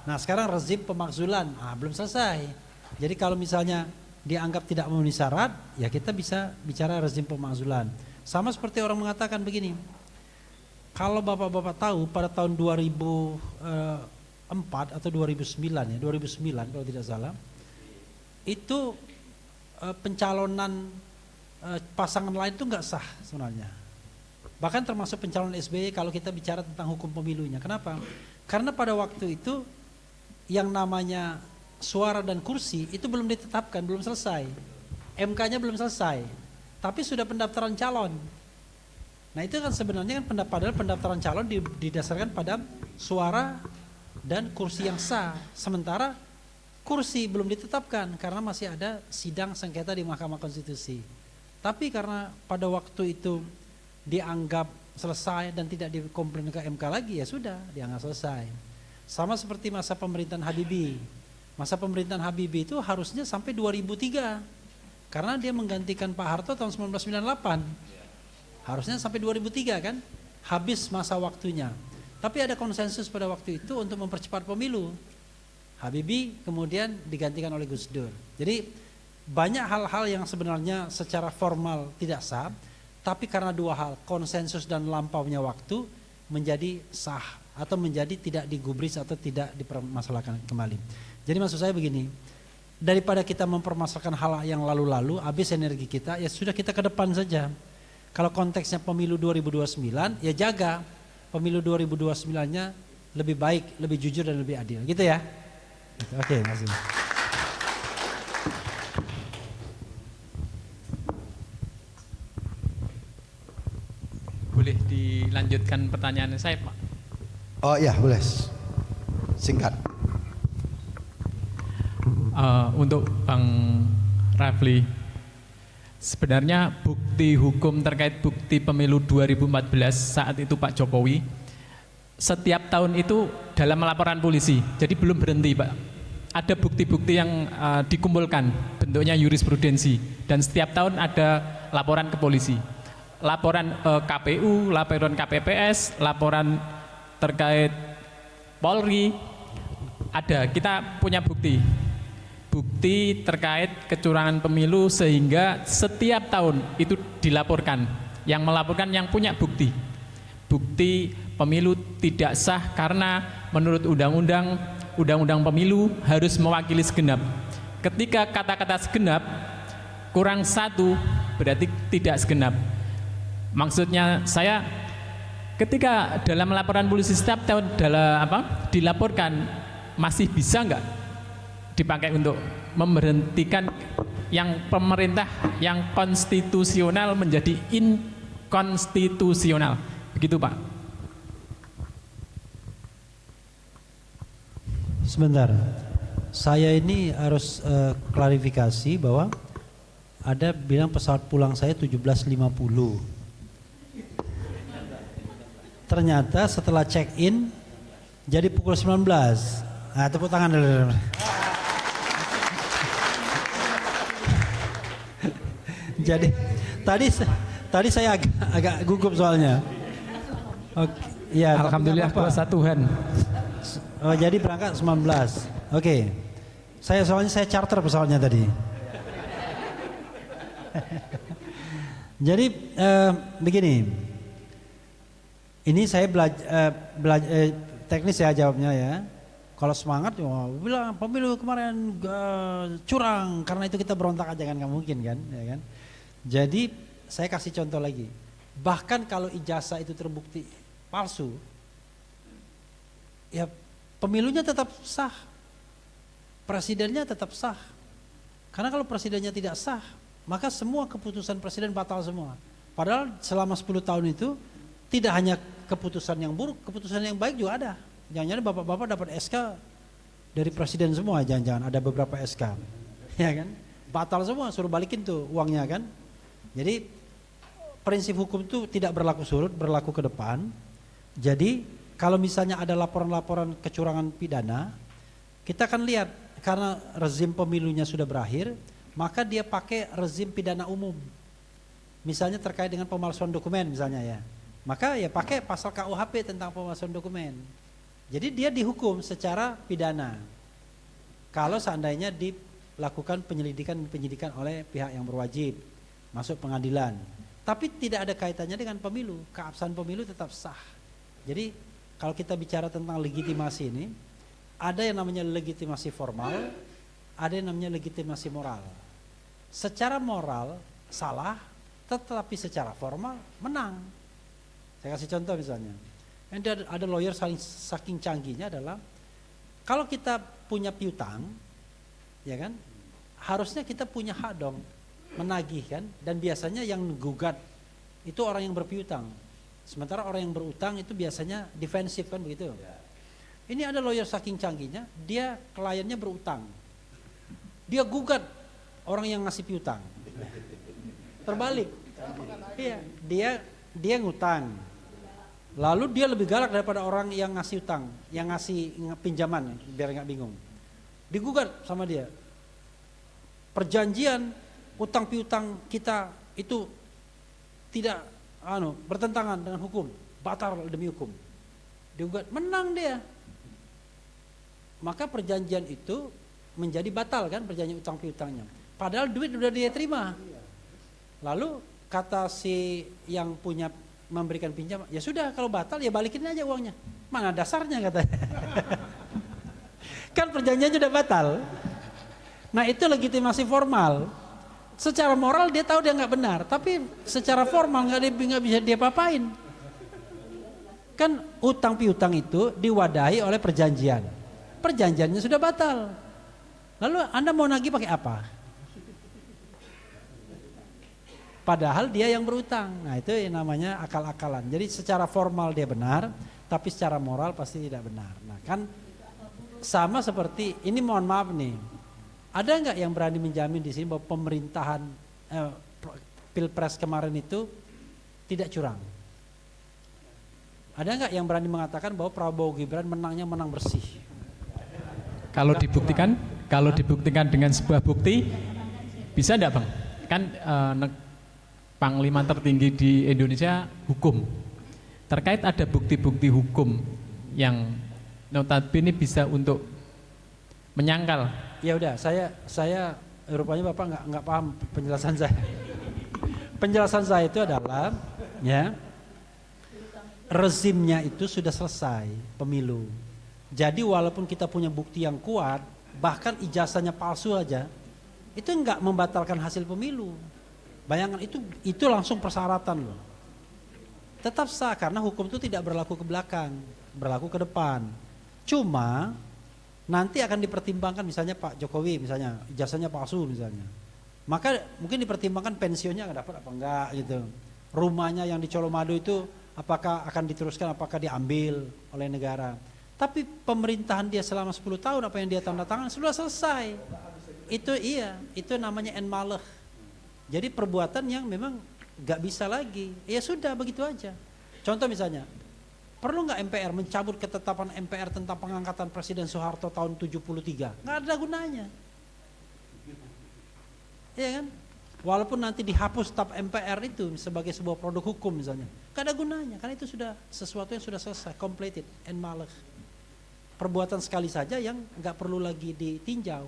Nah sekarang rezim pemakzulan, belum selesai. Jadi kalau misalnya dianggap tidak memenuhi syarat, ya kita bisa bicara rezim pemakzulan. Sama seperti orang mengatakan begini, kalau bapak-bapak tahu pada tahun 2004 atau 2009 ya, 2009 kalau tidak salah, itu pencalonan pasangan lain itu nggak sah sebenarnya. Bahkan termasuk pencalonan SBY kalau kita bicara tentang hukum pemilunya. Kenapa? Karena pada waktu itu yang namanya suara dan kursi itu belum ditetapkan, belum selesai. MK-nya belum selesai, tapi sudah pendaftaran calon. Nah itu kan sebenarnya kan padahal pendaftaran calon didasarkan pada suara dan kursi yang sah. Sementara kursi belum ditetapkan karena masih ada sidang sengketa di Mahkamah Konstitusi. Tapi karena pada waktu itu dianggap selesai dan tidak dikomplain ke MK lagi, ya sudah dianggap selesai. Sama seperti masa pemerintahan Habibie. Masa pemerintahan Habibie itu harusnya sampai 2003 karena dia menggantikan Pak Harto tahun 1998. Harusnya sampai 2003 kan, habis masa waktunya. Tapi ada konsensus pada waktu itu untuk mempercepat pemilu. Habibie kemudian digantikan oleh Gus Dur. Jadi banyak hal-hal yang sebenarnya secara formal tidak sah, tapi karena dua hal, konsensus dan lampaunya waktu, menjadi sah atau menjadi tidak digubris atau tidak dipermasalahkan kembali. Jadi maksud saya begini, daripada kita mempermasalahkan hal yang lalu-lalu, habis energi kita, ya sudah kita ke depan saja. Kalau konteksnya pemilu 2029, ya jaga pemilu 2029-nya lebih baik, lebih jujur dan lebih adil, gitu ya. Oke, makasih.
Boleh boleh dilanjutkan pertanyaan saya, Pak?
Oh iya, boleh. Singkat.
Untuk Bang Rafli, sebenarnya bukti hukum terkait bukti pemilu 2014 saat itu Pak Jokowi setiap tahun itu dalam laporan polisi, jadi belum berhenti, Pak. Ada bukti-bukti yang dikumpulkan, bentuknya jurisprudensi, dan setiap tahun ada laporan ke polisi, laporan KPU, laporan KPPS, laporan terkait Polri. Ada, kita punya bukti terkait kecurangan pemilu, sehingga setiap tahun itu dilaporkan. Yang melaporkan yang punya bukti pemilu tidak sah karena menurut undang-undang pemilu harus mewakili segenap. Ketika kata-kata segenap kurang satu berarti tidak segenap. Maksudnya saya, ketika dalam laporan polisi setiap tahun dilaporkan, masih bisa nggak dipakai untuk memberhentikan yang pemerintah yang konstitusional menjadi inkonstitusional, begitu Pak?
Sebentar, saya ini harus klarifikasi bahwa ada bilang pesawat pulang saya 17.50. Ternyata setelah check in jadi pukul 19. Nah, tepuk tangan dulu. Jadi tadi saya agak gugup soalnya. Oke, ya.
Alhamdulillah kuasa Tuhan.
Oh, jadi berangkat 19. Oke. Saya charter pesawatnya tadi. Jadi begini. Ini saya belajar teknis ya jawabnya ya. Kalau semangat, bilang pemilu kemarin curang, karena itu kita berontak aja kan, nggak mungkin kan, ya kan. Jadi saya kasih contoh lagi. Bahkan kalau ijazah itu terbukti palsu, ya pemilunya tetap sah, presidennya tetap sah. Karena kalau presidennya tidak sah, maka semua keputusan presiden batal semua. Padahal selama 10 tahun itu tidak hanya keputusan yang buruk, keputusan yang baik juga ada. Jangan-jangan bapak-bapak dapat SK dari presiden semua, jangan-jangan ada beberapa SK, ya kan? Batal semua, suruh balikin tuh uangnya kan. Jadi prinsip hukum itu tidak berlaku surut, berlaku ke depan. Jadi kalau misalnya ada laporan-laporan kecurangan pidana, kita akan lihat karena rezim pemilunya sudah berakhir, maka dia pakai rezim pidana umum. Misalnya terkait dengan pemalsuan dokumen misalnya ya, maka ya pakai pasal KUHP tentang pemalsuan dokumen. Jadi dia dihukum secara pidana kalau seandainya dilakukan penyidikan oleh pihak yang berwajib, masuk pengadilan. Tapi tidak ada kaitannya dengan pemilu, keabsahan pemilu tetap sah. Jadi kalau kita bicara tentang legitimasi ini, ada yang namanya legitimasi formal, ada yang namanya legitimasi moral. Secara moral salah, tetapi secara formal menang. Saya kasih contoh misalnya, ada lawyer saking canggihnya adalah kalau kita punya piutang, ya kan, harusnya kita punya hak dong menagih kan, dan biasanya yang gugat itu orang yang berpiutang, sementara orang yang berutang itu biasanya defensif kan begitu. Ini ada lawyer saking canggihnya, dia kliennya berutang, dia gugat orang yang ngasih piutang, terbalik, iya, dia ngutang. Lalu dia lebih galak daripada orang yang ngasih utang, yang ngasih pinjaman, biar nggak bingung. Digugat sama dia. Perjanjian utang piutang kita itu tidak bertentangan dengan hukum, batal demi hukum. Digugat, menang dia. Maka perjanjian itu menjadi batal kan, perjanjian utang piutangnya. Padahal duit udah dia terima. Lalu kata si yang punya memberikan pinjam, ya sudah kalau batal ya balikin aja uangnya. Mana dasarnya katanya. Kan perjanjiannya sudah batal. Nah itu legitimasi formal. Secara moral dia tahu dia nggak benar, tapi secara formal nggak bisa dia papain. Kan utang piutang itu diwadahi oleh perjanjian. Perjanjiannya sudah batal. Lalu Anda mau nagih pakai apa? Padahal dia yang berutang. Nah itu yang namanya akal-akalan. Jadi secara formal dia benar, tapi secara moral pasti tidak benar. Nah kan sama seperti ini, mohon maaf nih. Ada nggak yang berani menjamin di sini bahwa pemerintahan Pilpres kemarin itu tidak curang? Ada nggak yang berani mengatakan bahwa Prabowo Gibran menangnya menang bersih?
Kalau dibuktikan dengan sebuah bukti, bisa enggak Bang? Kan panglima tertinggi di Indonesia hukum. Terkait ada bukti-bukti hukum yang notabene bisa untuk menyangkal.
Ya udah, saya rupanya Bapak nggak paham penjelasan saya. Penjelasan saya itu adalah ya, rezimnya itu sudah selesai pemilu. Jadi walaupun kita punya bukti yang kuat, bahkan ijazahnya palsu aja, itu nggak membatalkan hasil pemilu. Bayangkan itu langsung persyaratan loh. Tetap sah karena hukum itu tidak berlaku ke belakang, berlaku ke depan. Cuma nanti akan dipertimbangkan, misalnya Pak Jokowi misalnya ijazahnya palsu misalnya. Maka mungkin dipertimbangkan pensiunnya nggak dapat apa enggak gitu. Rumahnya yang di Colomadu itu apakah akan diteruskan, apakah diambil oleh negara. Tapi pemerintahan dia selama 10 tahun, apa yang dia tanda tangan sudah selesai. Itu iya, itu namanya enmaleh. Jadi perbuatan yang memang gak bisa lagi. Ya sudah begitu aja. Contoh misalnya, perlu gak MPR mencabut ketetapan MPR tentang pengangkatan Presiden Soeharto tahun 73? Gak ada gunanya. Iya kan? Walaupun nanti dihapus tab MPR itu sebagai sebuah produk hukum misalnya, gak ada gunanya, karena itu sudah sesuatu yang sudah selesai, completed, enmaleh. Perbuatan sekali saja yang nggak perlu lagi ditinjau,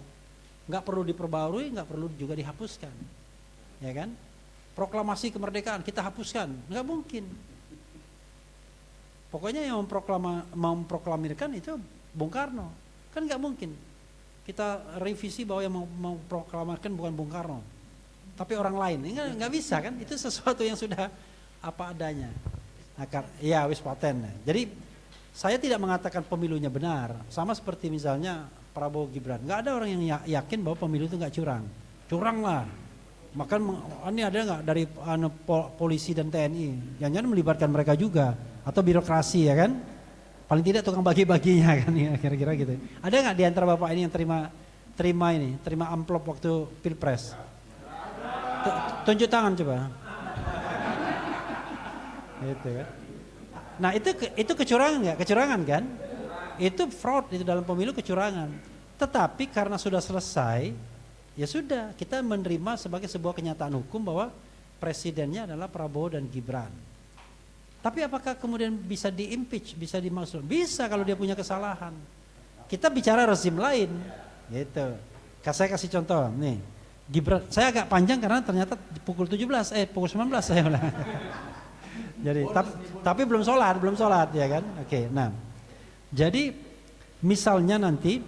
nggak perlu diperbarui, nggak perlu juga dihapuskan, ya kan? Proklamasi kemerdekaan kita hapuskan, nggak mungkin. Pokoknya yang memproklamirkan itu Bung Karno, kan nggak mungkin. Kita revisi bahwa yang memproklamirkan bukan Bung Karno, tapi orang lain, nggak bisa kan? Itu sesuatu yang sudah apa adanya. Ya wis paten. Jadi saya tidak mengatakan pemilunya benar, sama seperti misalnya Prabowo Gibran. Nggak ada orang yang yakin bahwa pemilu itu nggak curang lah. Maka ini ada nggak dari polisi dan TNI? Jangan melibatkan mereka juga, atau birokrasi ya kan? Paling tidak tukang bagi-baginya kan, ya, kira-kira gitu. Ada nggak di antara bapak ini yang terima amplop waktu Pilpres? Tunjuk tangan coba. Gitu kan. Nah itu kecurangan nggak? Kecurangan kan? Itu fraud, itu dalam pemilu kecurangan. Tetapi karena sudah selesai, ya sudah kita menerima sebagai sebuah kenyataan hukum bahwa presidennya adalah Prabowo dan Gibran. Tapi apakah kemudian bisa di-impeach, bisa dimaksud? Bisa kalau dia punya kesalahan. Kita bicara rezim lain, gitu. Saya kasih contoh, nih. Gibran, saya agak panjang karena ternyata pukul 19 saya ulang. Jadi tapi belum sholat ya kan? Oke, nah. Jadi misalnya nanti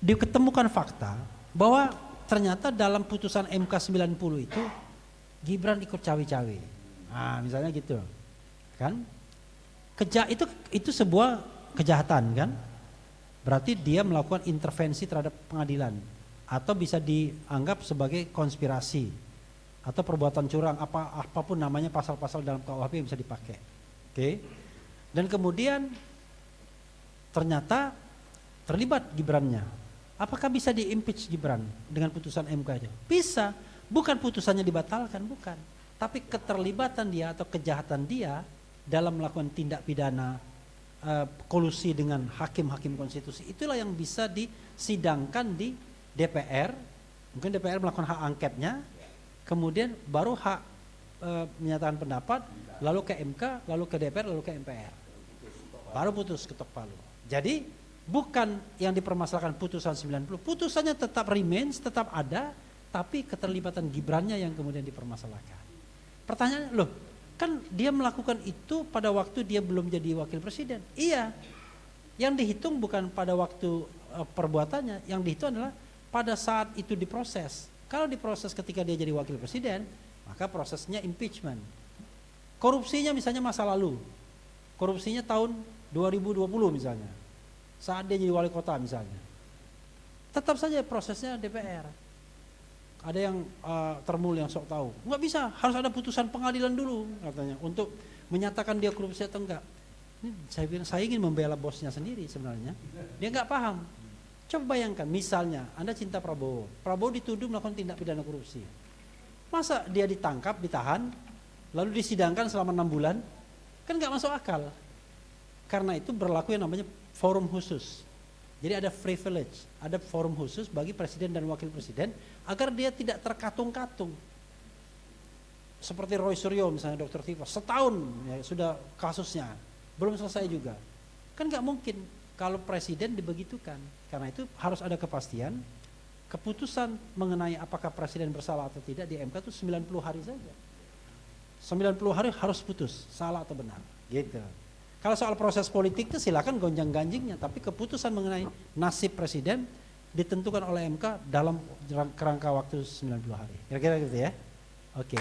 diketemukan fakta bahwa ternyata dalam putusan MK 90 itu Gibran ikut cawe-cawe. Nah, misalnya gitu. Kan? Itu sebuah kejahatan kan? Berarti dia melakukan intervensi terhadap pengadilan, atau bisa dianggap sebagai konspirasi atau perbuatan curang, apapun namanya pasal-pasal dalam KUHP yang bisa dipakai. Oke. Dan kemudian ternyata terlibat Gibrannya. Apakah bisa di-impeach Gibran dengan putusan MK itu? Bisa. Bukan putusannya dibatalkan, bukan. Tapi keterlibatan dia atau kejahatan dia dalam melakukan tindak pidana kolusi dengan hakim-hakim konstitusi, itulah yang bisa disidangkan di DPR. Mungkin DPR melakukan hak angketnya, kemudian baru hak menyatakan pendapat, lalu ke MK, lalu ke DPR, lalu ke MPR. Baru putus ketok palu. Jadi bukan yang dipermasalahkan putusan 90, putusannya tetap remains, tetap ada, tapi keterlibatan Gibrannya yang kemudian dipermasalahkan. Pertanyaannya, loh, kan dia melakukan itu pada waktu dia belum jadi wakil presiden. Iya, yang dihitung bukan pada waktu perbuatannya, yang dihitung adalah pada saat itu diproses. Kalau diproses ketika dia jadi wakil presiden, maka prosesnya impeachment. Korupsinya misalnya masa lalu, korupsinya tahun 2020 misalnya, saat dia jadi wali kota misalnya, tetap saja prosesnya DPR. ada yang termul yang sok tahu. Nggak bisa, harus ada putusan pengadilan dulu katanya untuk menyatakan dia korupsi atau enggak. Ini saya bilang saya ingin membela bosnya sendiri sebenarnya. Dia nggak paham. Coba bayangkan, misalnya Anda cinta Prabowo, Prabowo dituduh melakukan tindak pidana korupsi. Masa dia ditangkap, ditahan, lalu disidangkan selama 6 bulan? Kan nggak masuk akal. Karena itu berlaku yang namanya forum khusus. Jadi ada privilege, ada forum khusus bagi presiden dan wakil presiden agar dia tidak terkatung-katung. Seperti Roy Suryo misalnya, Dr. Tifa, setahun ya, sudah kasusnya, belum selesai juga. Kan nggak mungkin kalau presiden dibegitukan. Karena itu harus ada kepastian. Keputusan mengenai apakah presiden bersalah atau tidak di MK itu 90 hari saja. 90 hari harus putus, salah atau benar. Gitu. Kalau soal proses politik itu silakan gonjang-ganjingnya, tapi keputusan mengenai nasib presiden ditentukan oleh MK dalam kerangka waktu 90 hari. Kira-kira gitu ya. Oke.